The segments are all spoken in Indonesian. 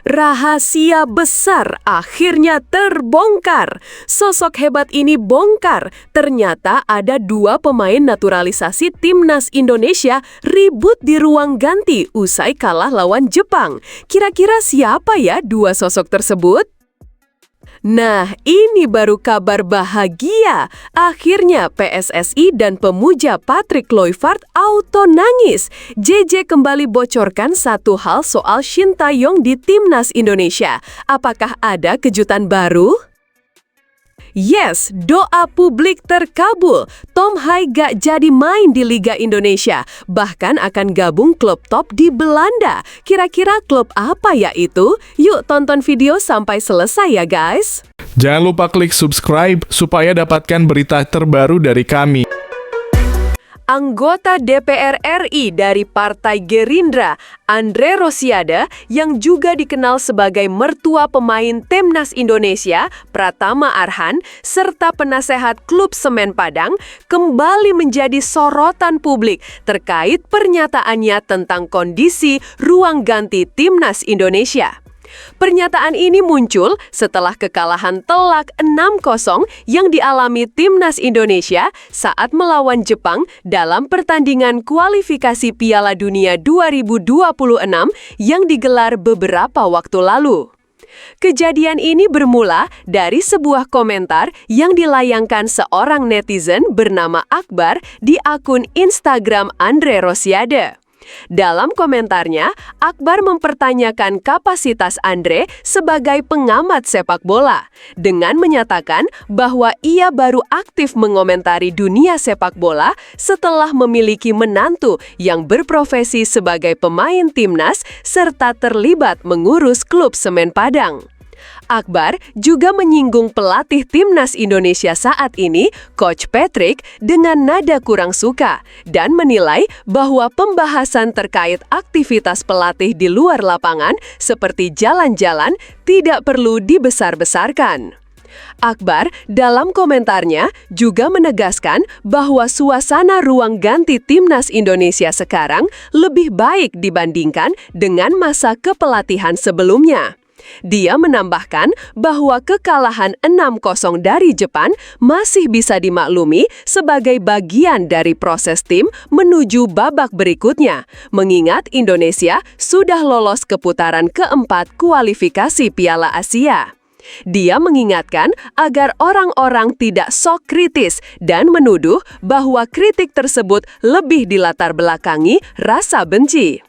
Rahasia besar akhirnya terbongkar. Sosok hebat ini bongkar. Ternyata ada dua pemain naturalisasi timnas Indonesia ribut di ruang ganti usai kalah lawan Jepang. Kira-kira siapa ya dua sosok tersebut? Nah, ini baru kabar bahagia. Akhirnya PSSI dan pemuja Patrick Kluivert auto nangis. JJ kembali bocorkan satu hal soal Shin Tae-yong di timnas Indonesia. Apakah ada kejutan baru? Yes, doa publik terkabul. Tom Hai gak jadi main di Liga Indonesia, bahkan akan gabung klub top di Belanda. Kira-kira klub apa ya itu? Yuk tonton video sampai selesai ya guys. Jangan lupa klik subscribe supaya dapatkan berita terbaru dari kami. Anggota DPR RI dari Partai Gerindra, Andre Rosiade, yang juga dikenal sebagai mertua pemain Timnas Indonesia, Pratama Arhan, serta penasehat klub Semen Padang, kembali menjadi sorotan publik terkait pernyataannya tentang kondisi ruang ganti Timnas Indonesia. Pernyataan ini muncul setelah kekalahan telak 6-0 yang dialami Timnas Indonesia saat melawan Jepang dalam pertandingan kualifikasi Piala Dunia 2026 yang digelar beberapa waktu lalu. Kejadian ini bermula dari sebuah komentar yang dilayangkan seorang netizen bernama Akbar di akun Instagram Andre Rosiade. Dalam komentarnya, Akbar mempertanyakan kapasitas Andre sebagai pengamat sepak bola dengan menyatakan bahwa ia baru aktif mengomentari dunia sepak bola setelah memiliki menantu yang berprofesi sebagai pemain timnas serta terlibat mengurus klub Semen Padang. Akbar juga menyinggung pelatih timnas Indonesia saat ini, Coach Patrick, dengan nada kurang suka dan menilai bahwa pembahasan terkait aktivitas pelatih di luar lapangan seperti jalan-jalan tidak perlu dibesar-besarkan. Akbar dalam komentarnya juga menegaskan bahwa suasana ruang ganti timnas Indonesia sekarang lebih baik dibandingkan dengan masa kepelatihan sebelumnya. Dia menambahkan bahwa kekalahan 6-0 dari Jepang masih bisa dimaklumi sebagai bagian dari proses tim menuju babak berikutnya, mengingat Indonesia sudah lolos ke putaran keempat kualifikasi Piala Asia. Dia mengingatkan agar orang-orang tidak sok kritis dan menuduh bahwa kritik tersebut lebih dilatar belakangi rasa benci.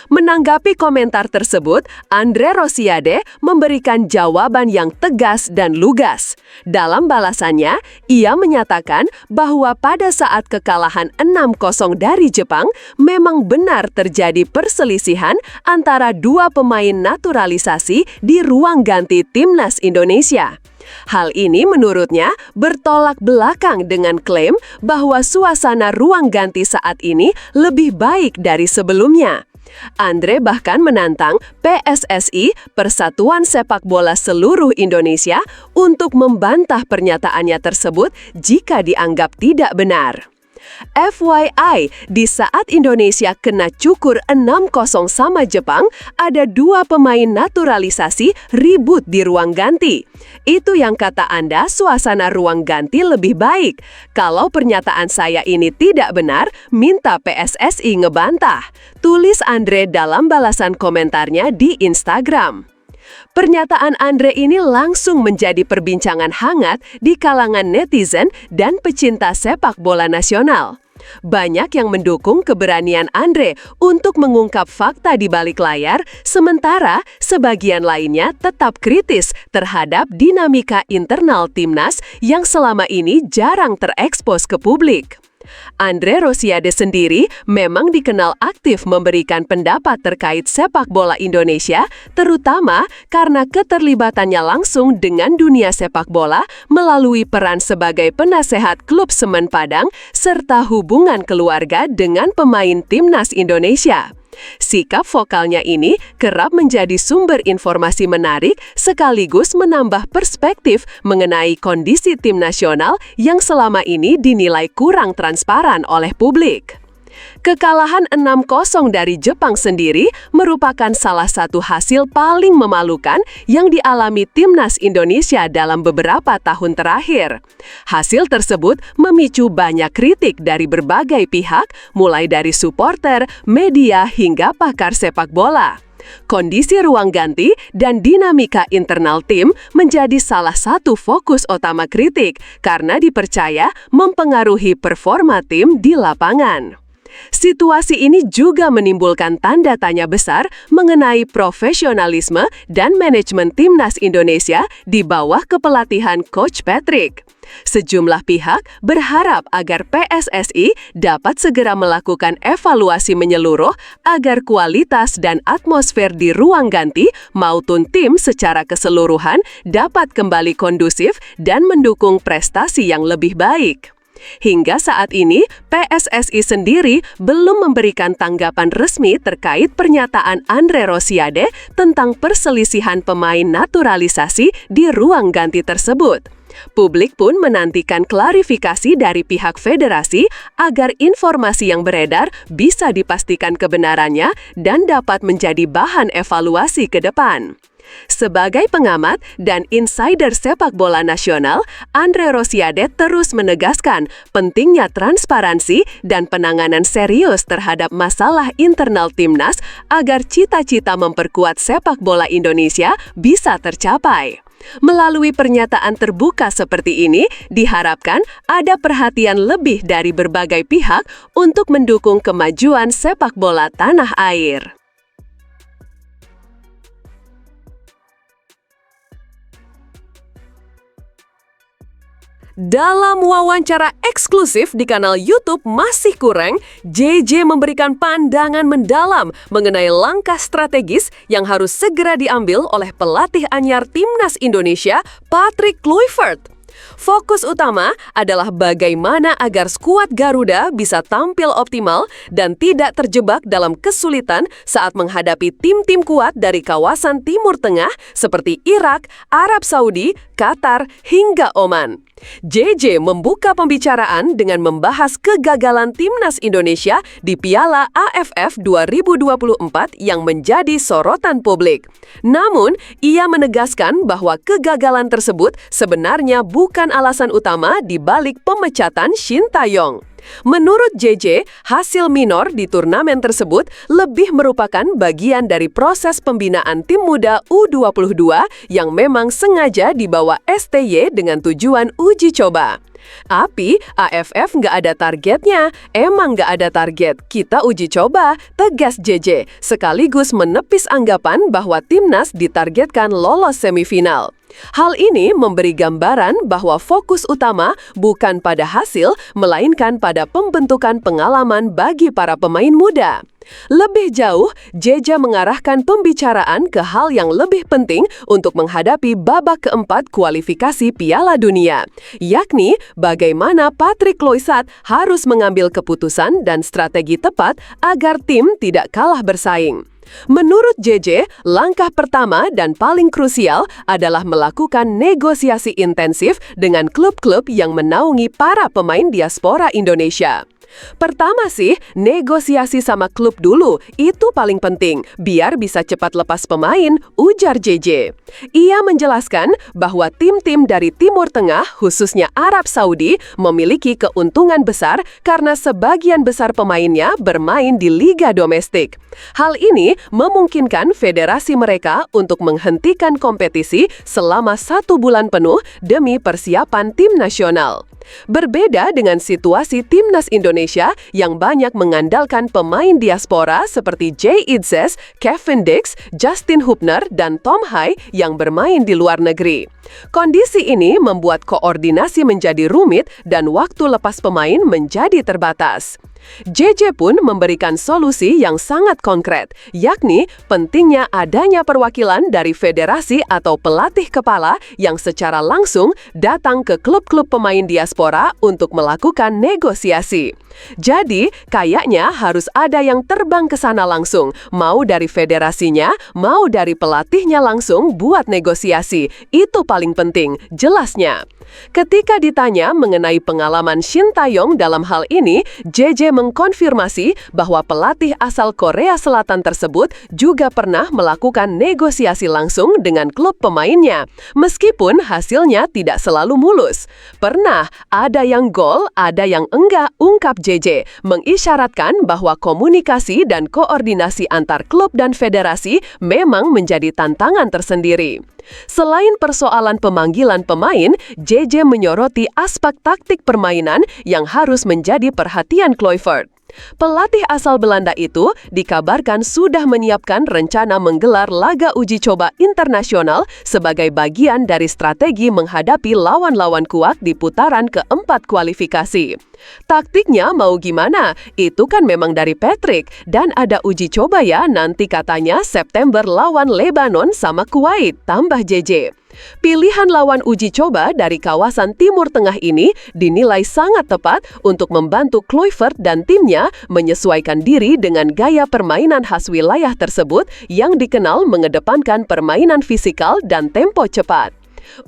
Menanggapi komentar tersebut, Andre Rosiade memberikan jawaban yang tegas dan lugas. Dalam balasannya, ia menyatakan bahwa pada saat kekalahan 6-0 dari Jepang, memang benar terjadi perselisihan antara dua pemain naturalisasi di ruang ganti timnas Indonesia. Hal ini menurutnya bertolak belakang dengan klaim bahwa suasana ruang ganti saat ini lebih baik dari sebelumnya. Andre bahkan menantang PSSI, Persatuan Sepak Bola Seluruh Indonesia, untuk membantah pernyataannya tersebut jika dianggap tidak benar. FYI, di saat Indonesia kena cukur 6-0 sama Jepang, ada dua pemain naturalisasi ribut di ruang ganti. Itu yang kata Anda suasana ruang ganti lebih baik. Kalau pernyataan saya ini tidak benar, minta PSSI ngebantah. Tulis Andre dalam balasan komentarnya di Instagram. Pernyataan Andre ini langsung menjadi perbincangan hangat di kalangan netizen dan pecinta sepak bola nasional. Banyak yang mendukung keberanian Andre untuk mengungkap fakta di balik layar, sementara sebagian lainnya tetap kritis terhadap dinamika internal timnas yang selama ini jarang terekspos ke publik. Andre Rosiade sendiri memang dikenal aktif memberikan pendapat terkait sepak bola Indonesia, terutama karena keterlibatannya langsung dengan dunia sepak bola melalui peran sebagai penasehat klub Semen Padang serta hubungan keluarga dengan pemain timnas Indonesia. Sikap vokalnya ini kerap menjadi sumber informasi menarik sekaligus menambah perspektif mengenai kondisi tim nasional yang selama ini dinilai kurang transparan oleh publik. Kekalahan 6-0 dari Jepang sendiri merupakan salah satu hasil paling memalukan yang dialami timnas Indonesia dalam beberapa tahun terakhir. Hasil tersebut memicu banyak kritik dari berbagai pihak, mulai dari supporter, media, hingga pakar sepak bola. Kondisi ruang ganti dan dinamika internal tim menjadi salah satu fokus utama kritik karena dipercaya mempengaruhi performa tim di lapangan. Situasi ini juga menimbulkan tanda tanya besar mengenai profesionalisme dan manajemen timnas Indonesia di bawah kepelatihan Coach Patrick. Sejumlah pihak berharap agar PSSI dapat segera melakukan evaluasi menyeluruh agar kualitas dan atmosfer di ruang ganti maupun tim secara keseluruhan dapat kembali kondusif dan mendukung prestasi yang lebih baik. Hingga saat ini, PSSI sendiri belum memberikan tanggapan resmi terkait pernyataan Andre Rosiade tentang perselisihan pemain naturalisasi di ruang ganti tersebut. Publik pun menantikan klarifikasi dari pihak federasi agar informasi yang beredar bisa dipastikan kebenarannya dan dapat menjadi bahan evaluasi ke depan. Sebagai pengamat dan insider sepak bola nasional, Andre Rosiade terus menegaskan pentingnya transparansi dan penanganan serius terhadap masalah internal timnas agar cita-cita memperkuat sepak bola Indonesia bisa tercapai. Melalui pernyataan terbuka seperti ini, diharapkan ada perhatian lebih dari berbagai pihak untuk mendukung kemajuan sepak bola tanah air. Dalam wawancara eksklusif di kanal YouTube Masih Kurang, JJ memberikan pandangan mendalam mengenai langkah strategis yang harus segera diambil oleh pelatih anyar timnas Indonesia, Patrick Kluivert. Fokus utama adalah bagaimana agar skuad Garuda bisa tampil optimal dan tidak terjebak dalam kesulitan saat menghadapi tim-tim kuat dari kawasan Timur Tengah seperti Irak, Arab Saudi, Qatar, hingga Oman. JJ membuka pembicaraan dengan membahas kegagalan timnas Indonesia di Piala AFF 2024 yang menjadi sorotan publik. Namun, ia menegaskan bahwa kegagalan tersebut sebenarnya bukan alasan utama di balik pemecatan Shin Tae-yong. Menurut JJ, hasil minor di turnamen tersebut lebih merupakan bagian dari proses pembinaan tim muda U22 yang memang sengaja dibawa STY dengan tujuan uji coba. Tapi AFF nggak ada targetnya, emang nggak ada target, kita uji coba, tegas JJ, sekaligus menepis anggapan bahwa timnas ditargetkan lolos semifinal. Hal ini memberi gambaran bahwa fokus utama bukan pada hasil, melainkan pada pembentukan pengalaman bagi para pemain muda. Lebih jauh, JJ mengarahkan pembicaraan ke hal yang lebih penting untuk menghadapi babak keempat kualifikasi Piala Dunia, yakni bagaimana Patrick Kluivert harus mengambil keputusan dan strategi tepat agar tim tidak kalah bersaing. Menurut JJ, langkah pertama dan paling krusial adalah melakukan negosiasi intensif dengan klub-klub yang menaungi para pemain diaspora Indonesia. Pertama sih, negosiasi sama klub dulu, itu paling penting, biar bisa cepat lepas pemain, ujar JJ. Ia menjelaskan bahwa tim-tim dari Timur Tengah, khususnya Arab Saudi, memiliki keuntungan besar karena sebagian besar pemainnya bermain di liga domestik. Hal ini memungkinkan federasi mereka untuk menghentikan kompetisi selama 1 bulan penuh demi persiapan tim nasional. Berbeda dengan situasi timnas Indonesia yang banyak mengandalkan pemain diaspora seperti Jay Idzes, Kevin Dix, Justin Hubner, dan Tom Hai yang bermain di luar negeri. Kondisi ini membuat koordinasi menjadi rumit dan waktu lepas pemain menjadi terbatas. JJ pun memberikan solusi yang sangat konkret, yakni pentingnya adanya perwakilan dari federasi atau pelatih kepala yang secara langsung datang ke klub-klub pemain diaspora untuk melakukan negosiasi. Jadi, kayaknya harus ada yang terbang ke sana langsung, mau dari federasinya, mau dari pelatihnya langsung buat negosiasi. Itu paling penting, jelasnya. Ketika ditanya mengenai pengalaman Shin Tae-yong dalam hal ini, JJ mengkonfirmasi bahwa pelatih asal Korea Selatan tersebut juga pernah melakukan negosiasi langsung dengan klub pemainnya, meskipun hasilnya tidak selalu mulus. Pernah, ada yang gol, ada yang enggak, ungkap JJ, mengisyaratkan bahwa komunikasi dan koordinasi antar klub dan federasi memang menjadi tantangan tersendiri. Selain persoalan pemanggilan pemain, JJ menyoroti aspek taktik permainan yang harus menjadi perhatian Kluivert. Pelatih asal Belanda itu dikabarkan sudah menyiapkan rencana menggelar laga uji coba internasional sebagai bagian dari strategi menghadapi lawan-lawan kuat di putaran keempat kualifikasi. Taktiknya mau gimana? Itu kan memang dari Patrick, dan ada uji coba ya nanti katanya September lawan Lebanon sama Kuwait, tambah JJ. Pilihan lawan uji coba dari kawasan Timur Tengah ini dinilai sangat tepat untuk membantu Kluivert dan timnya menyesuaikan diri dengan gaya permainan khas wilayah tersebut yang dikenal mengedepankan permainan fisikal dan tempo cepat.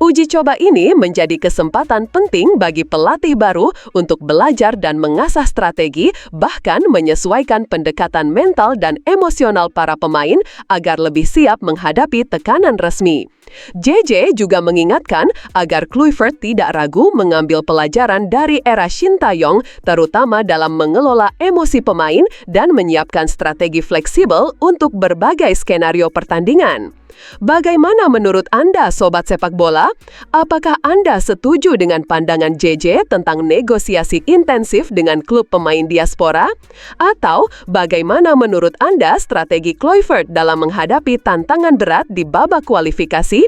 Uji coba ini menjadi kesempatan penting bagi pelatih baru untuk belajar dan mengasah strategi, bahkan menyesuaikan pendekatan mental dan emosional para pemain agar lebih siap menghadapi tekanan resmi. JJ juga mengingatkan agar Kluivert tidak ragu mengambil pelajaran dari era Shin Tae-yong, terutama dalam mengelola emosi pemain dan menyiapkan strategi fleksibel untuk berbagai skenario pertandingan. Bagaimana menurut Anda, Sobat Sepak Bola? Apakah Anda setuju dengan pandangan JJ tentang negosiasi intensif dengan klub pemain diaspora? Atau bagaimana menurut Anda strategi Kluivert dalam menghadapi tantangan berat di babak kualifikasi?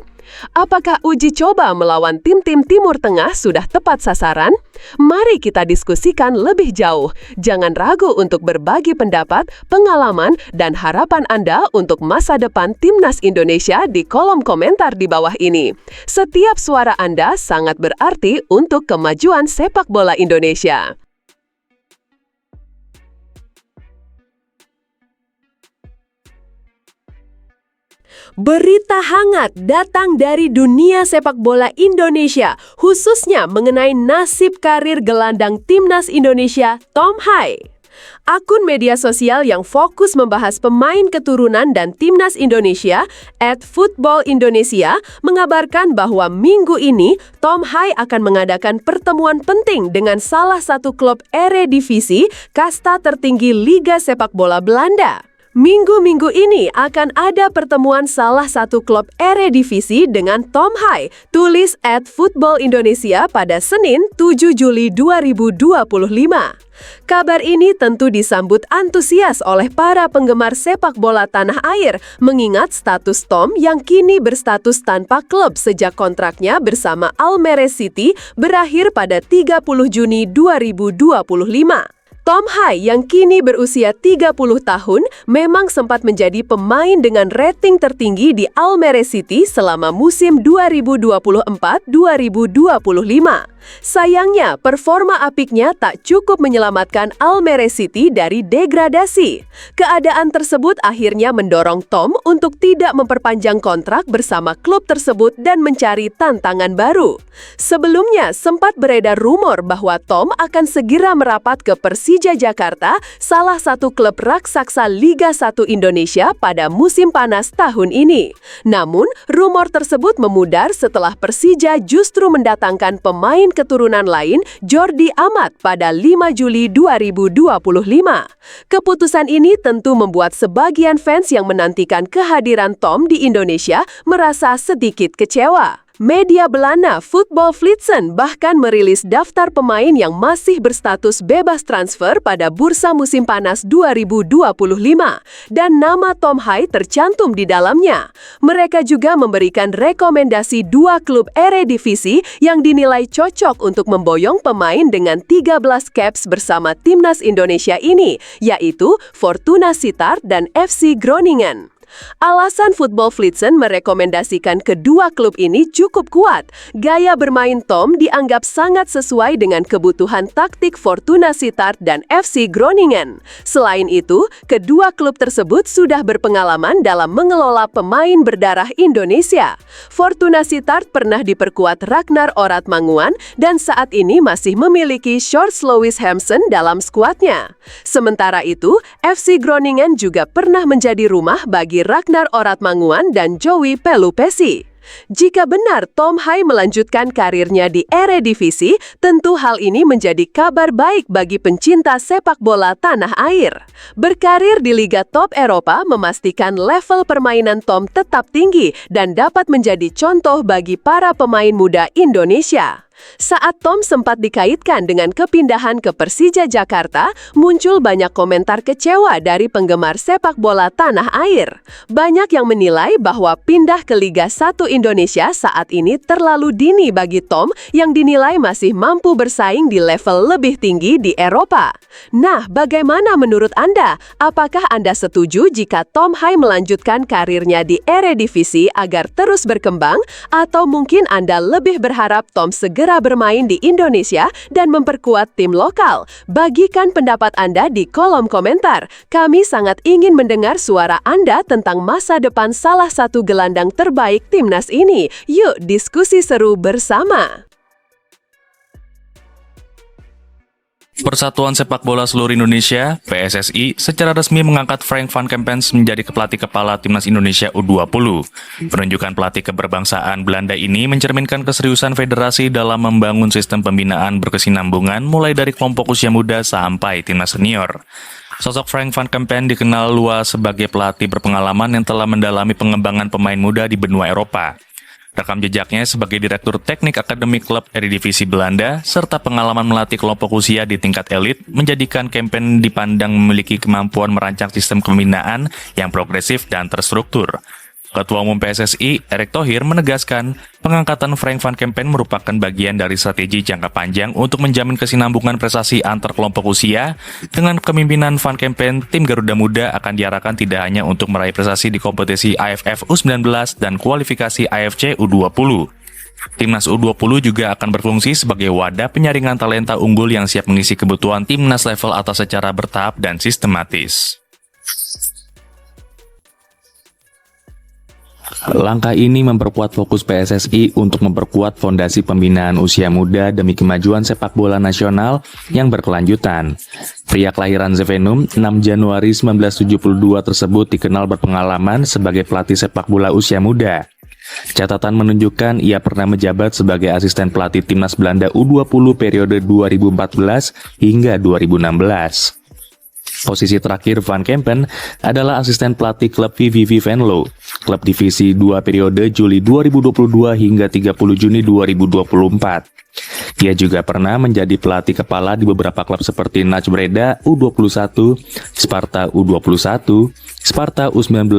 Apakah uji coba melawan tim-tim Timur Tengah sudah tepat sasaran? Mari kita diskusikan lebih jauh. Jangan ragu untuk berbagi pendapat, pengalaman, dan harapan Anda untuk masa depan Timnas Indonesia di kolom komentar di bawah ini. Setiap suara Anda sangat berarti untuk kemajuan sepak bola Indonesia. Berita hangat datang dari dunia sepak bola Indonesia, khususnya mengenai nasib karir gelandang Timnas Indonesia, Tom Hai. Akun media sosial yang fokus membahas pemain keturunan dan Timnas Indonesia, @footballindonesia, mengabarkan bahwa minggu ini Tom Hai akan mengadakan pertemuan penting dengan salah satu klub Eredivisie, kasta tertinggi Liga Sepak Bola Belanda. Minggu-minggu ini akan ada pertemuan salah satu klub Eredivisie dengan Tom Hai, tulis @footballindonesia pada Senin 7 Juli 2025. Kabar ini tentu disambut antusias oleh para penggemar sepak bola tanah air, mengingat status Tom yang kini berstatus tanpa klub sejak kontraknya bersama Almere City berakhir pada 30 Juni 2025. Tom Hai yang kini berusia 30 tahun memang sempat menjadi pemain dengan rating tertinggi di Almere City selama musim 2024-2025. Sayangnya, performa apiknya tak cukup menyelamatkan Almere City dari degradasi. Keadaan tersebut akhirnya mendorong Tom untuk tidak memperpanjang kontrak bersama klub tersebut dan mencari tantangan baru. Sebelumnya, sempat beredar rumor bahwa Tom akan segera merapat ke Persija Jakarta, salah satu klub raksasa Liga 1 Indonesia pada musim panas tahun ini. Namun, rumor tersebut memudar setelah Persija justru mendatangkan pemain keturunan lain, Jordi Amat, pada 5 Juli 2025. Keputusan ini tentu membuat sebagian fans yang menantikan kehadiran Tom di Indonesia merasa sedikit kecewa. Media Belanda Football Flitsen bahkan merilis daftar pemain yang masih berstatus bebas transfer pada bursa musim panas 2025 dan nama Tom Hai tercantum di dalamnya. Mereka juga memberikan rekomendasi 2 klub Eredivisie yang dinilai cocok untuk memboyong pemain dengan 13 caps bersama Timnas Indonesia ini, yaitu Fortuna Sittard dan FC Groningen. Alasan Football Flitsen merekomendasikan kedua klub ini cukup kuat. Gaya bermain Tom dianggap sangat sesuai dengan kebutuhan taktik Fortuna Sittard dan FC Groningen. Selain itu, kedua klub tersebut sudah berpengalaman dalam mengelola pemain berdarah Indonesia. Fortuna Sittard pernah diperkuat Ragnar Oratmanguan dan saat ini masih memiliki Sjors Louis Hampson dalam skuadnya. Sementara itu, FC Groningen juga pernah menjadi rumah bagi Ragnar Oratmanguan dan Joey Pelupessy. Jika benar Tom Hai melanjutkan karirnya di Eredivisie, tentu hal ini menjadi kabar baik bagi pencinta sepak bola tanah air. Berkarir di Liga Top Eropa memastikan level permainan Tom tetap tinggi dan dapat menjadi contoh bagi para pemain muda Indonesia. Saat Tom sempat dikaitkan dengan kepindahan ke Persija Jakarta, muncul banyak komentar kecewa dari penggemar sepak bola tanah air. Banyak yang menilai bahwa pindah ke Liga 1 Indonesia saat ini terlalu dini bagi Tom yang dinilai masih mampu bersaing di level lebih tinggi di Eropa. Nah, bagaimana menurut Anda? Apakah Anda setuju jika Tom Hai melanjutkan karirnya di Eredivisie agar terus berkembang? Atau mungkin Anda lebih berharap Tom segera bermain di Indonesia dan memperkuat tim lokal? Bagikan pendapat Anda di kolom komentar. Kami sangat ingin mendengar suara Anda tentang masa depan salah satu gelandang terbaik timnas ini. Yuk diskusi seru bersama. Persatuan Sepak Bola Seluruh Indonesia, PSSI, secara resmi mengangkat Frank van Kempens menjadi pelatih kepala Timnas Indonesia U20. Penunjukan pelatih keberbangsaan Belanda ini mencerminkan keseriusan federasi dalam membangun sistem pembinaan berkesinambungan mulai dari kelompok usia muda sampai timnas senior. Sosok Frank van Kempen dikenal luas sebagai pelatih berpengalaman yang telah mendalami pengembangan pemain muda di benua Eropa. Rekam jejaknya sebagai Direktur Teknik Akademi Klub Eredivisie Belanda, serta pengalaman melatih kelompok usia di tingkat elit, menjadikan Kempen dipandang memiliki kemampuan merancang sistem pembinaan yang progresif dan terstruktur. Ketua Umum PSSI, Erick Thohir, menegaskan pengangkatan Frank van Kempen merupakan bagian dari strategi jangka panjang untuk menjamin kesinambungan prestasi antar kelompok usia. Dengan kepemimpinan Van Kempen, tim Garuda Muda akan diarahkan tidak hanya untuk meraih prestasi di kompetisi AFF U19 dan kualifikasi AFC U20. Timnas U20 juga akan berfungsi sebagai wadah penyaringan talenta unggul yang siap mengisi kebutuhan timnas level atas secara bertahap dan sistematis. Langkah ini memperkuat fokus PSSI untuk memperkuat fondasi pembinaan usia muda demi kemajuan sepak bola nasional yang berkelanjutan. Pria kelahiran Zevenum 6 Januari 1972 tersebut dikenal berpengalaman sebagai pelatih sepak bola usia muda. Catatan menunjukkan ia pernah menjabat sebagai asisten pelatih Timnas Belanda U20 periode 2014 hingga 2016. Posisi terakhir Van Kempen adalah asisten pelatih klub VVV Venlo, klub divisi 2 periode Juli 2022 hingga 30 Juni 2024. Ia juga pernah menjadi pelatih kepala di beberapa klub seperti NAC Breda U21, Sparta U21, Sparta U19,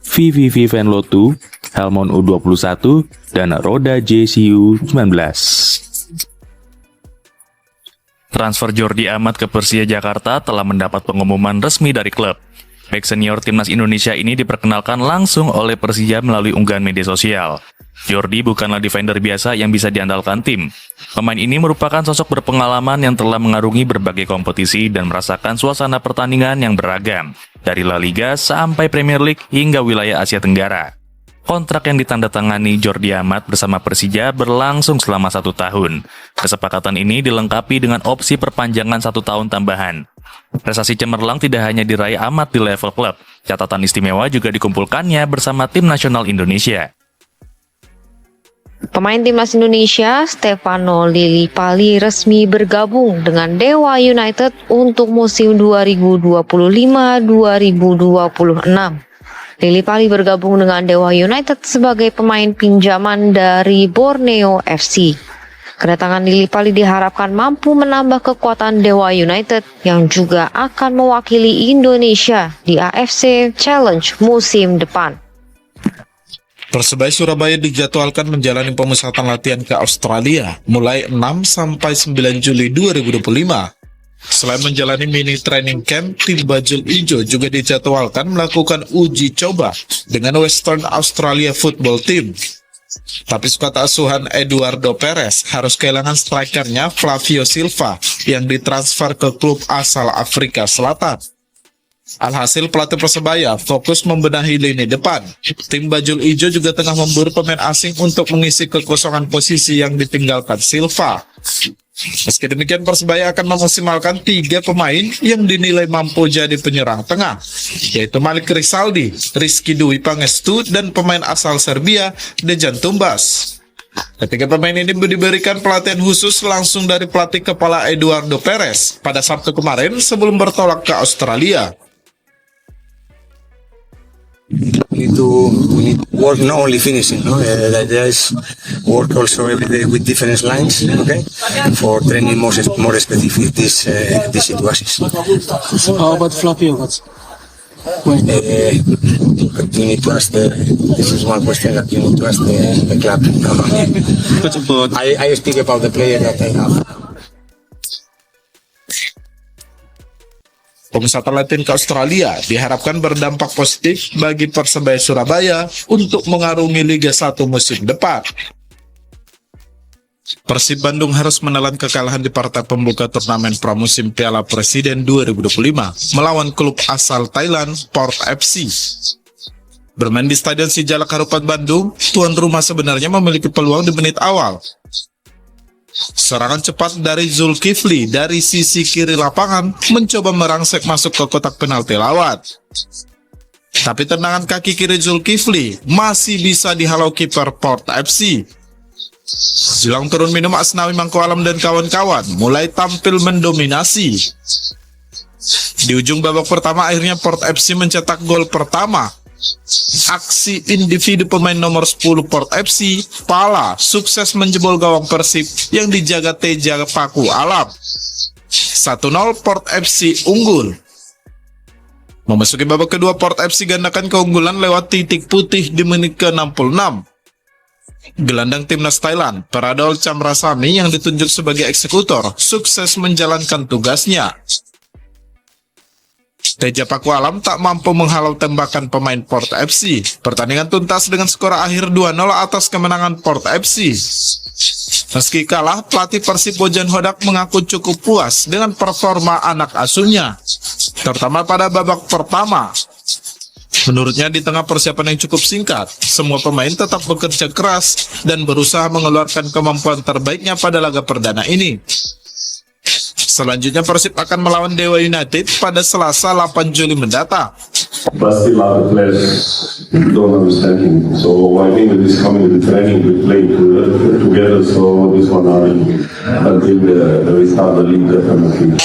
VVV Venlo 2, Helmond U21, dan Roda JCU 19. Transfer Jordi Amat ke Persija Jakarta telah mendapat pengumuman resmi dari klub. Bek senior Timnas Indonesia ini diperkenalkan langsung oleh Persija melalui unggahan media sosial. Jordi bukanlah defender biasa yang bisa diandalkan tim. Pemain ini merupakan sosok berpengalaman yang telah mengarungi berbagai kompetisi dan merasakan suasana pertandingan yang beragam, dari La Liga sampai Premier League hingga wilayah Asia Tenggara. Kontrak yang ditandatangani Jordi Amat bersama Persija berlangsung selama 1 tahun. Kesepakatan ini dilengkapi dengan opsi perpanjangan 1 tahun tambahan. Prestasi cemerlang tidak hanya diraih Amat di level klub, catatan istimewa juga dikumpulkannya bersama tim nasional Indonesia. Pemain timnas Indonesia, Stefano Lillipali, resmi bergabung dengan Dewa United untuk musim 2025-2026. Lillipali bergabung dengan Dewa United sebagai pemain pinjaman dari Borneo FC. Kedatangan Lillipali diharapkan mampu menambah kekuatan Dewa United yang juga akan mewakili Indonesia di AFC Challenge musim depan. Persebaya Surabaya dijadwalkan menjalani pemusatan latihan ke Australia mulai 6 sampai 9 Juli 2025. Selain menjalani mini training camp, tim Bajul Ijo juga dijadwalkan melakukan uji coba dengan Western Australia Football Team. Tapi skuad asuhan Eduardo Perez harus kehilangan strikernya Flavio Silva yang ditransfer ke klub asal Afrika Selatan. Alhasil pelatih Persebaya fokus membenahi lini depan. Tim Bajul Ijo juga tengah memburu pemain asing untuk mengisi kekosongan posisi yang ditinggalkan Silva. Meski demikian, Persebaya akan memaksimalkan 3 pemain yang dinilai mampu jadi penyerang tengah, yaitu Malik Rizaldi, Rizky Dwi Pangestu, dan pemain asal Serbia, Dejan Tumbas. Ketiga pemain ini diberikan pelatihan khusus langsung dari pelatih kepala Eduardo Perez pada Sabtu kemarin sebelum bertolak ke Australia. We need work not only finishing, no? There's work also every day with different lines, okay, for training more specific these situations. How about Flavio? You need to ask this is one question that you need to ask the club. I speak about the player that I have. Pemusatan latihan ke Australia diharapkan berdampak positif bagi Persebaya Surabaya untuk mengarungi Liga 1 musim depan. Persib Bandung harus menelan kekalahan di partai pembuka turnamen pramusim Piala Presiden 2025 melawan klub asal Thailand Port FC. Bermain di Stadion Sijalak Harupat Bandung, tuan rumah sebenarnya memiliki peluang di menit awal. Serangan cepat dari Zulkifli dari sisi kiri lapangan mencoba merangsek masuk ke kotak penalti lawan. Tapi tendangan kaki kiri Zulkifli masih bisa dihalau kiper Port FC. Jelang turun minum, Asnawi Mangko Alam dan kawan-kawan mulai tampil mendominasi. Di ujung babak pertama akhirnya Port FC mencetak gol pertama. Aksi individu pemain nomor 10 Port FC, Pala, sukses menjebol gawang Persib yang dijaga Teja Paku Alam. 1-0 Port FC unggul. Memasuki babak kedua, Port FC gandakan keunggulan lewat titik putih di menit ke-66. Gelandang timnas Thailand, Paradol Chamrasamy yang ditunjuk sebagai eksekutor, sukses menjalankan tugasnya. Teja Paku Alam tak mampu menghalau tembakan pemain Port FC. Pertandingan tuntas dengan skor akhir 2-0 atas kemenangan Port FC. Meski kalah, pelatih Persib Bojan Hodak mengaku cukup puas dengan performa anak asuhnya, terutama pada babak pertama. Menurutnya, di tengah persiapan yang cukup singkat, semua pemain tetap bekerja keras dan berusaha mengeluarkan kemampuan terbaiknya pada laga perdana ini. Selanjutnya Persib akan melawan Dewa United pada Selasa 8 Juli mendatang. But still other players don't understand him. So I think that this coming with the training, we play together. So this one until we start the league definitely.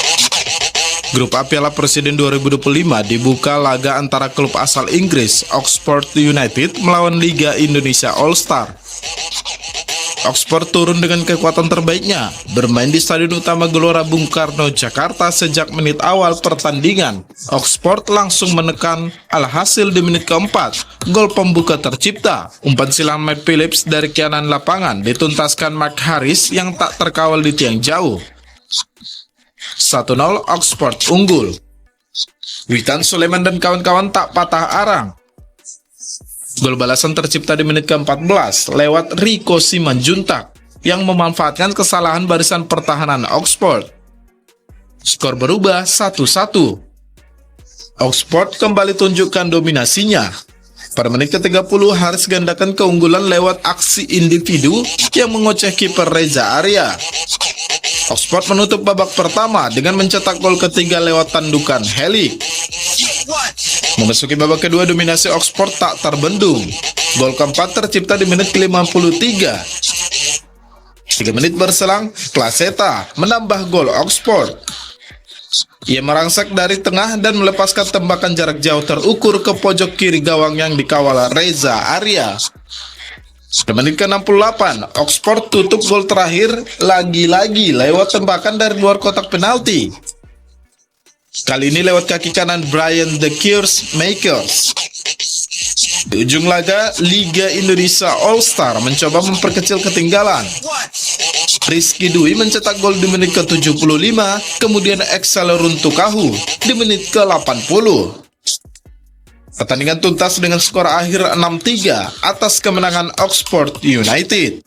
Grup A Piala Presiden 2025 dibuka laga antara klub asal Inggris Oxford United melawan Liga Indonesia All Star. Oxford turun dengan kekuatan terbaiknya, bermain di Stadion Utama Gelora Bung Karno, Jakarta sejak menit awal pertandingan. Oxford langsung menekan, alhasil di menit keempat, gol pembuka tercipta. Umpan silang Matt Phillips dari kanan lapangan dituntaskan Mark Harris yang tak terkawal di tiang jauh. 1-0 Oxford unggul. Witan Sulaiman dan kawan-kawan tak patah arang. Gol balasan tercipta di menit ke-14 lewat Rico Simanjuntak yang memanfaatkan kesalahan barisan pertahanan Oxford. Skor berubah 1-1. Oxford kembali tunjukkan dominasinya. Pada menit ke-30 Haris gandakan keunggulan lewat aksi individu yang mengoceh kiper Reza Arya. Oxford menutup babak pertama dengan mencetak gol ketiga lewat tandukan Helik. Memasuki babak kedua, dominasi Oxford tak terbendung. Gol keempat tercipta di menit ke-53. 3 menit berselang, Placeta menambah gol Oxford. Ia merangsek dari tengah dan melepaskan tembakan jarak jauh terukur ke pojok kiri gawang yang dikawal Reza Arya. Di menit ke-68, Oxford tutup gol terakhir lagi-lagi lewat tembakan dari luar kotak penalti. Kali ini lewat kaki kanan Brian The Cures Makers. Di ujung laga, Liga Indonesia All Star mencoba memperkecil ketinggalan. Rizky Dwi mencetak gol di menit ke-75, kemudian Excel Runtukahu di menit ke-80. Pertandingan tuntas dengan skor akhir 6-3 atas kemenangan Oxford United.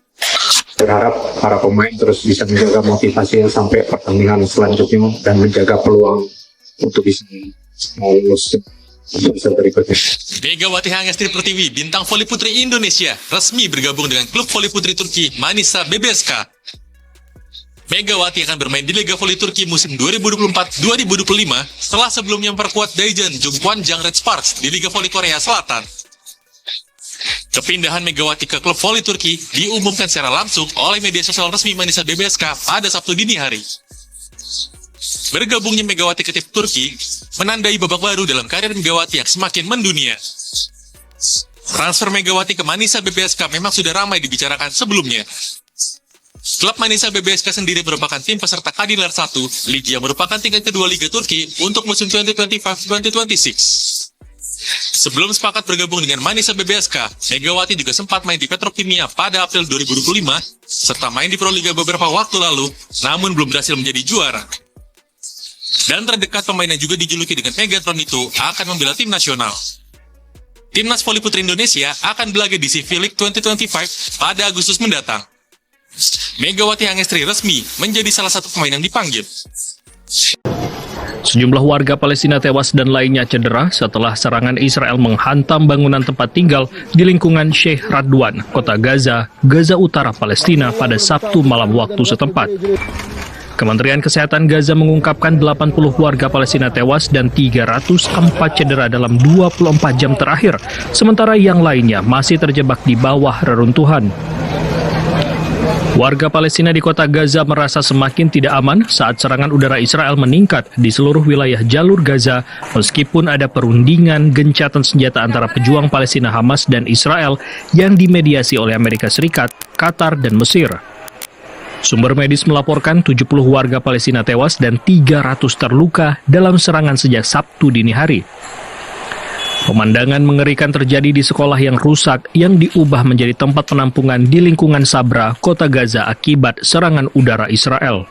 Berharap para pemain terus bisa menjaga motivasinya sampai pertandingan selanjutnya dan menjaga peluang untuk bisa lolos ke berikutnya. Megawati Hangestri Pertiwi, bintang voli putri Indonesia, resmi bergabung dengan klub voli putri Turki Manisa BBSK. Megawati akan bermain di Liga Voli Turki musim 2024-2025 setelah sebelumnya memperkuat Daejeon Jungkwanjang Red Sparks di Liga Voli Korea Selatan. Kepindahan Megawati ke klub voli Turki diumumkan secara langsung oleh media sosial resmi Manisa BBSK pada Sabtu dini hari. Bergabungnya Megawati ke tim Turki menandai babak baru dalam karir Megawati yang semakin mendunia. Transfer Megawati ke Manisa BBSK memang sudah ramai dibicarakan sebelumnya. Klub Manisa BBSK sendiri merupakan tim peserta Kadilar 1, Liga yang merupakan tingkat kedua Liga Turki untuk musim 2025-2026. Sebelum sepakat bergabung dengan Manisa BBSK, Megawati juga sempat main di Petrokimia pada April 2025, serta main di Proliga beberapa waktu lalu, namun belum berhasil menjadi juara. Dan terdekat pemain yang juga dijuluki dengan Megatron itu akan membela tim nasional. Timnas Voli Putri Indonesia akan berlaga di CV League 2025 pada Agustus mendatang. Megawati Hangestri resmi menjadi salah satu pemain yang dipanggil. Sejumlah warga Palestina tewas dan lainnya cedera setelah serangan Israel menghantam bangunan tempat tinggal di lingkungan Sheikh Radwan, kota Gaza, Gaza Utara, Palestina pada Sabtu malam waktu setempat. Kementerian Kesehatan Gaza mengungkapkan 80 warga Palestina tewas dan 304 cedera dalam 24 jam terakhir, sementara yang lainnya masih terjebak di bawah reruntuhan. Warga Palestina di kota Gaza merasa semakin tidak aman saat serangan udara Israel meningkat di seluruh wilayah jalur Gaza, meskipun ada perundingan gencatan senjata antara pejuang Palestina Hamas dan Israel yang dimediasi oleh Amerika Serikat, Qatar, dan Mesir. Sumber medis melaporkan 70 warga Palestina tewas dan 300 terluka dalam serangan sejak Sabtu dini hari. Pemandangan mengerikan terjadi di sekolah yang rusak yang diubah menjadi tempat penampungan di lingkungan Sabra, kota Gaza akibat serangan udara Israel.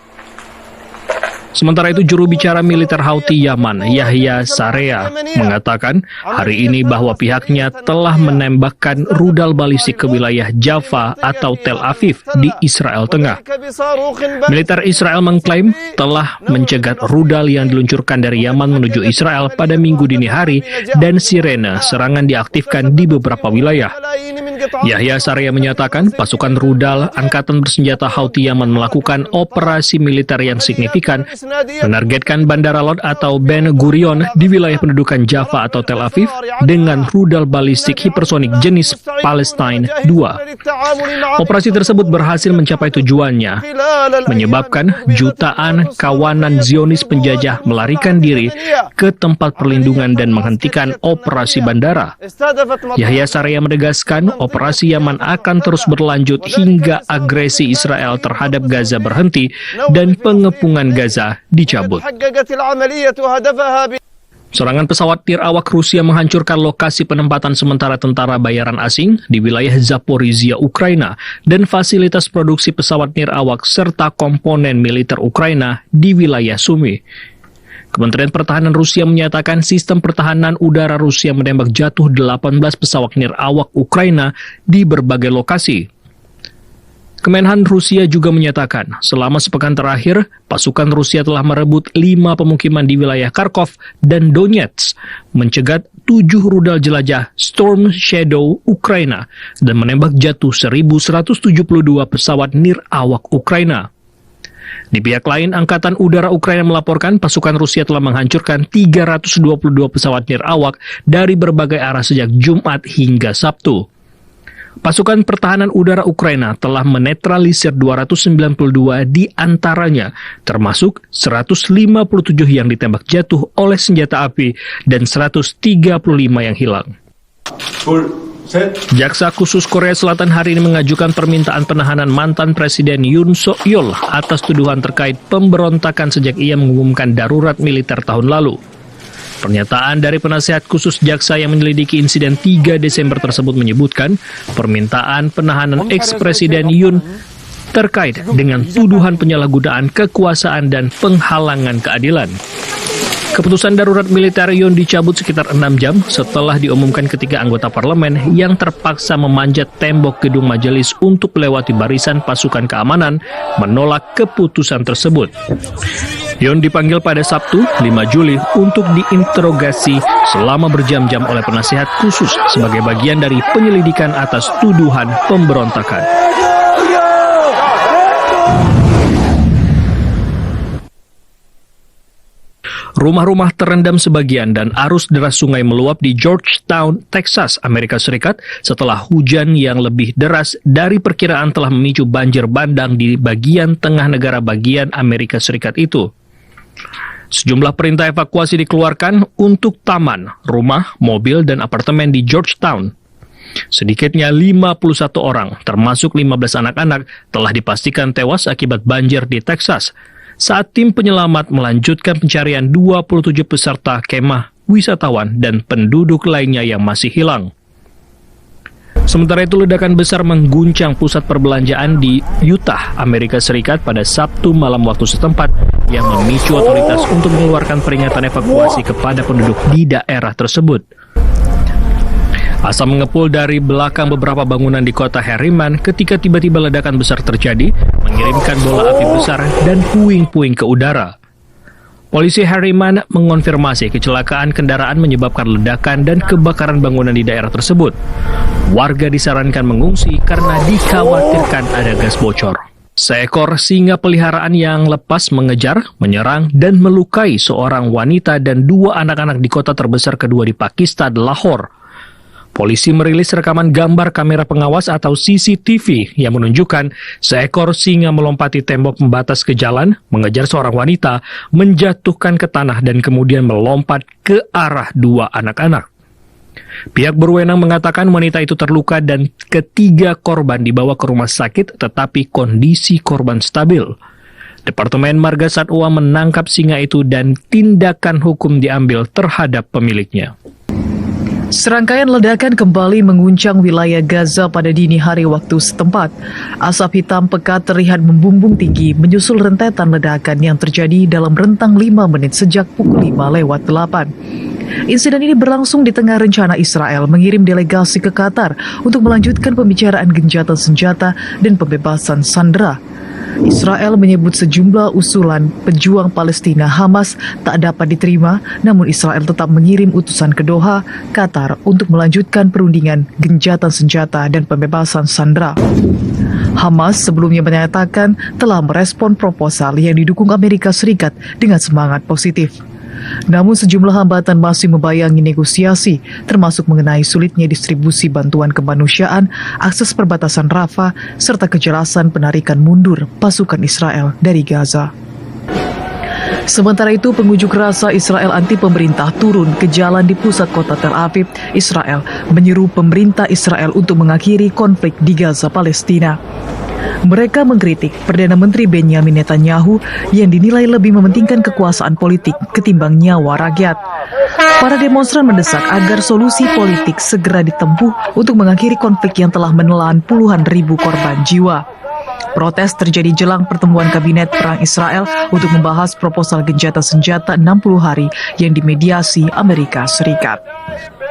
Sementara itu, juru bicara militer Houthi Yaman, Yahya Sarea, mengatakan hari ini bahwa pihaknya telah menembakkan rudal balistik ke wilayah Jaffa atau Tel Aviv di Israel Tengah. Militer Israel mengklaim telah mencegat rudal yang diluncurkan dari Yaman menuju Israel pada Minggu dini hari dan sirene serangan diaktifkan di beberapa wilayah. Yahya Sarea menyatakan pasukan rudal Angkatan Bersenjata Houthi Yaman melakukan operasi militer yang signifikan menargetkan Bandara Lod atau Ben Gurion di wilayah pendudukan Jaffa atau Tel Aviv dengan rudal balistik hipersonik jenis Palestine 2. Operasi tersebut berhasil mencapai tujuannya, menyebabkan jutaan kawanan Zionis penjajah melarikan diri ke tempat perlindungan dan menghentikan operasi bandara. Yahya Sarea menegaskan operasi Yaman akan terus berlanjut hingga agresi Israel terhadap Gaza berhenti dan pengepungan Gaza dicabut. Serangan pesawat nirawak Rusia menghancurkan lokasi penempatan sementara tentara bayaran asing di wilayah Zaporizhia, Ukraina, dan fasilitas produksi pesawat nirawak serta komponen militer Ukraina di wilayah Sumy. Kementerian Pertahanan Rusia menyatakan sistem pertahanan udara Rusia menembak jatuh 18 pesawat nirawak Ukraina di berbagai lokasi. Kemenhan Rusia juga menyatakan, selama sepekan terakhir, pasukan Rusia telah merebut 5 pemukiman di wilayah Kharkov dan Donetsk, mencegat 7 rudal jelajah Storm Shadow Ukraina, dan menembak jatuh 1.172 pesawat nirawak Ukraina. Di pihak lain, Angkatan Udara Ukraina melaporkan pasukan Rusia telah menghancurkan 322 pesawat nirawak dari berbagai arah sejak Jumat hingga Sabtu. Pasukan Pertahanan Udara Ukraina telah menetralisir 292 di antaranya, termasuk 157 yang ditembak jatuh oleh senjata api dan 135 yang hilang. Jaksa Khusus Korea Selatan hari ini mengajukan permintaan penahanan mantan Presiden Yoon Suk Yeol atas tuduhan terkait pemberontakan sejak ia mengumumkan darurat militer tahun lalu. Pernyataan dari penasihat khusus jaksa yang menyelidiki insiden 3 Desember tersebut menyebutkan permintaan penahanan eks-Presiden Yoon terkait dengan tuduhan penyalahgunaan kekuasaan dan penghalangan keadilan. Keputusan darurat militer Yon dicabut sekitar 6 jam setelah diumumkan ketika anggota parlemen yang terpaksa memanjat tembok gedung majelis untuk melewati barisan pasukan keamanan menolak keputusan tersebut. Yon dipanggil pada Sabtu, 5 Juli untuk diinterogasi selama berjam-jam oleh penasihat khusus sebagai bagian dari penyelidikan atas tuduhan pemberontakan. Rumah-rumah terendam sebagian dan arus deras sungai meluap di Georgetown, Texas, Amerika Serikat setelah hujan yang lebih deras dari perkiraan telah memicu banjir bandang di bagian tengah negara bagian Amerika Serikat itu. Sejumlah perintah evakuasi dikeluarkan untuk taman, rumah, mobil, dan apartemen di Georgetown. Sedikitnya 51 orang, termasuk 15 anak-anak, telah dipastikan tewas akibat banjir di Texas saat tim penyelamat melanjutkan pencarian 27 peserta kemah, wisatawan, dan penduduk lainnya yang masih hilang. Sementara itu, ledakan besar mengguncang pusat perbelanjaan di Utah, Amerika Serikat pada Sabtu malam waktu setempat yang memicu otoritas untuk mengeluarkan peringatan evakuasi kepada penduduk di daerah tersebut. Asap mengepul dari belakang beberapa bangunan di kota Harriman ketika tiba-tiba ledakan besar terjadi, mengirimkan bola api besar dan puing-puing ke udara. Polisi Harriman mengonfirmasi kecelakaan kendaraan menyebabkan ledakan dan kebakaran bangunan di daerah tersebut. Warga disarankan mengungsi karena dikhawatirkan ada gas bocor. Seekor singa peliharaan yang lepas mengejar, menyerang, dan melukai seorang wanita dan 2 anak-anak di kota terbesar kedua di Pakistan, Lahore. Polisi merilis rekaman gambar kamera pengawas atau CCTV yang menunjukkan seekor singa melompati tembok pembatas ke jalan, mengejar seorang wanita, menjatuhkan ke tanah dan kemudian melompat ke arah 2 anak-anak. Pihak berwenang mengatakan wanita itu terluka dan ketiga korban dibawa ke rumah sakit tetapi kondisi korban stabil. Departemen Marga Satwa menangkap singa itu dan tindakan hukum diambil terhadap pemiliknya. Serangkaian ledakan kembali mengguncang wilayah Gaza pada dini hari waktu setempat. Asap hitam pekat terlihat membumbung tinggi menyusul rentetan ledakan yang terjadi dalam rentang 5 menit sejak pukul 5:08. Insiden ini berlangsung di tengah rencana Israel mengirim delegasi ke Qatar untuk melanjutkan pembicaraan gencatan senjata dan pembebasan sandera. Israel menyebut sejumlah usulan pejuang Palestina Hamas tak dapat diterima, namun Israel tetap mengirim utusan ke Doha, Qatar untuk melanjutkan perundingan gencatan senjata dan pembebasan sandera. Hamas sebelumnya menyatakan telah merespon proposal yang didukung Amerika Serikat dengan semangat positif. Namun sejumlah hambatan masih membayangi negosiasi, termasuk mengenai sulitnya distribusi bantuan kemanusiaan, akses perbatasan Rafah, serta kejelasan penarikan mundur pasukan Israel dari Gaza. Sementara itu, pengunjuk rasa Israel anti pemerintah turun ke jalan di pusat kota Tel Aviv, Israel, menyeru pemerintah Israel untuk mengakhiri konflik di Gaza, Palestina. Mereka mengkritik Perdana Menteri Benjamin Netanyahu yang dinilai lebih mementingkan kekuasaan politik ketimbang nyawa rakyat. Para demonstran mendesak agar solusi politik segera ditempuh untuk mengakhiri konflik yang telah menelan puluhan ribu korban jiwa. Protes terjadi jelang pertemuan Kabinet Perang Israel untuk membahas proposal gencatan senjata 60 hari yang dimediasi Amerika Serikat.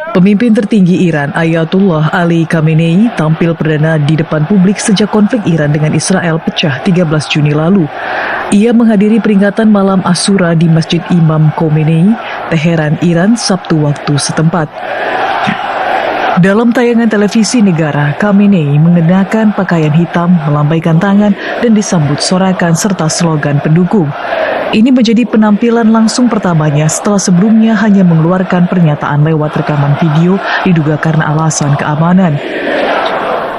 Pemimpin tertinggi Iran, Ayatollah Ali Khamenei, tampil perdana di depan publik sejak konflik Iran dengan Israel pecah 13 Juni lalu. Ia menghadiri peringatan malam Asyura di Masjid Imam Khomeini, Teheran, Iran, Sabtu waktu setempat. Dalam tayangan televisi negara, Khamenei mengenakan pakaian hitam, melambaikan tangan, dan disambut sorakan serta slogan pendukung. Ini menjadi penampilan langsung pertamanya setelah sebelumnya hanya mengeluarkan pernyataan lewat rekaman video diduga karena alasan keamanan.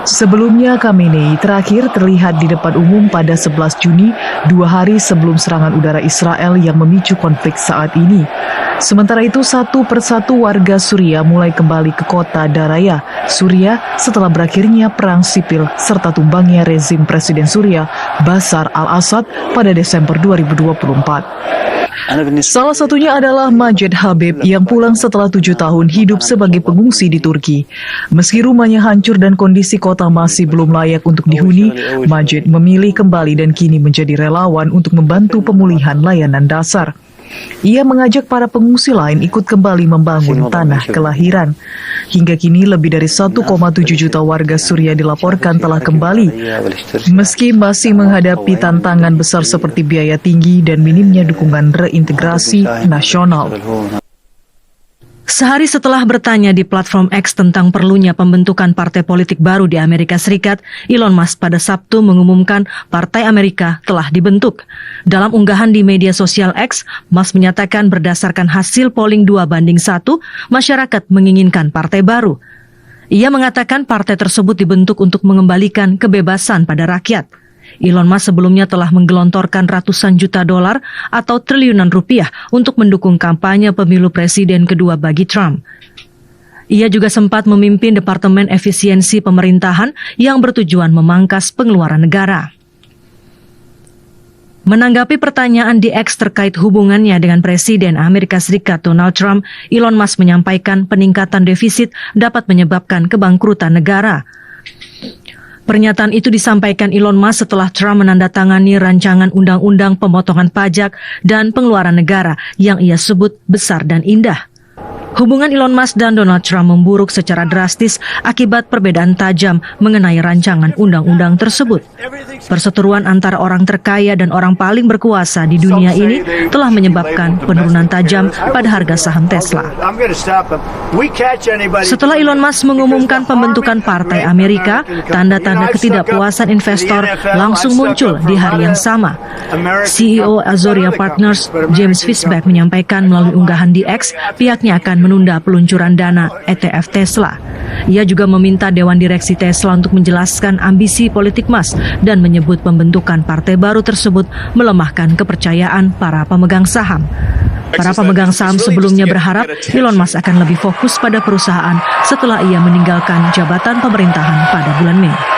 Sebelumnya, Khamenei terakhir terlihat di depan umum pada 11 Juni, 2 hari sebelum serangan udara Israel yang memicu konflik saat ini. Sementara itu, satu persatu warga Suriah mulai kembali ke kota Daraya, Suriah setelah berakhirnya perang sipil serta tumbangnya rezim Presiden Suriah Bashar al-Assad pada Desember 2024. Salah satunya adalah Majed Habib yang pulang setelah 7 tahun hidup sebagai pengungsi di Turki. Meski rumahnya hancur dan kondisi kota masih belum layak untuk dihuni, Majed memilih kembali dan kini menjadi relawan untuk membantu pemulihan layanan dasar. Ia mengajak para pengungsi lain ikut kembali membangun tanah kelahiran. Hingga kini lebih dari 1,7 juta warga Suriah dilaporkan telah kembali. Meski masih menghadapi tantangan besar seperti biaya tinggi dan minimnya dukungan reintegrasi nasional. Sehari setelah bertanya di platform X tentang perlunya pembentukan partai politik baru di Amerika Serikat, Elon Musk pada Sabtu mengumumkan Partai Amerika telah dibentuk. Dalam unggahan di media sosial X, Musk menyatakan berdasarkan hasil polling 2:1, masyarakat menginginkan partai baru. Ia mengatakan partai tersebut dibentuk untuk mengembalikan kebebasan pada rakyat. Elon Musk sebelumnya telah menggelontorkan ratusan juta dolar atau triliunan rupiah untuk mendukung kampanye pemilu presiden kedua bagi Trump. Ia juga sempat memimpin Departemen Efisiensi Pemerintahan yang bertujuan memangkas pengeluaran negara. Menanggapi pertanyaan di X terkait hubungannya dengan Presiden Amerika Serikat Donald Trump, Elon Musk menyampaikan peningkatan defisit dapat menyebabkan kebangkrutan negara. Pernyataan itu disampaikan Elon Musk setelah Trump menandatangani rancangan undang-undang pemotongan pajak dan pengeluaran negara yang ia sebut besar dan indah. Hubungan Elon Musk dan Donald Trump memburuk secara drastis akibat perbedaan tajam mengenai rancangan undang-undang tersebut. Perseteruan antara orang terkaya dan orang paling berkuasa di dunia ini telah menyebabkan penurunan tajam pada harga saham Tesla. Setelah Elon Musk mengumumkan pembentukan Partai Amerika, tanda-tanda ketidakpuasan investor langsung muncul di hari yang sama. CEO Azoria Partners, James Fishback, menyampaikan melalui unggahan di X, pihaknya akan menunda peluncuran dana ETF Tesla. Ia juga meminta Dewan Direksi Tesla untuk menjelaskan ambisi politik Musk dan menyebut pembentukan partai baru tersebut melemahkan kepercayaan para pemegang saham. Para pemegang saham sebelumnya berharap Elon Musk akan lebih fokus pada perusahaan setelah ia meninggalkan jabatan pemerintahan pada bulan Mei.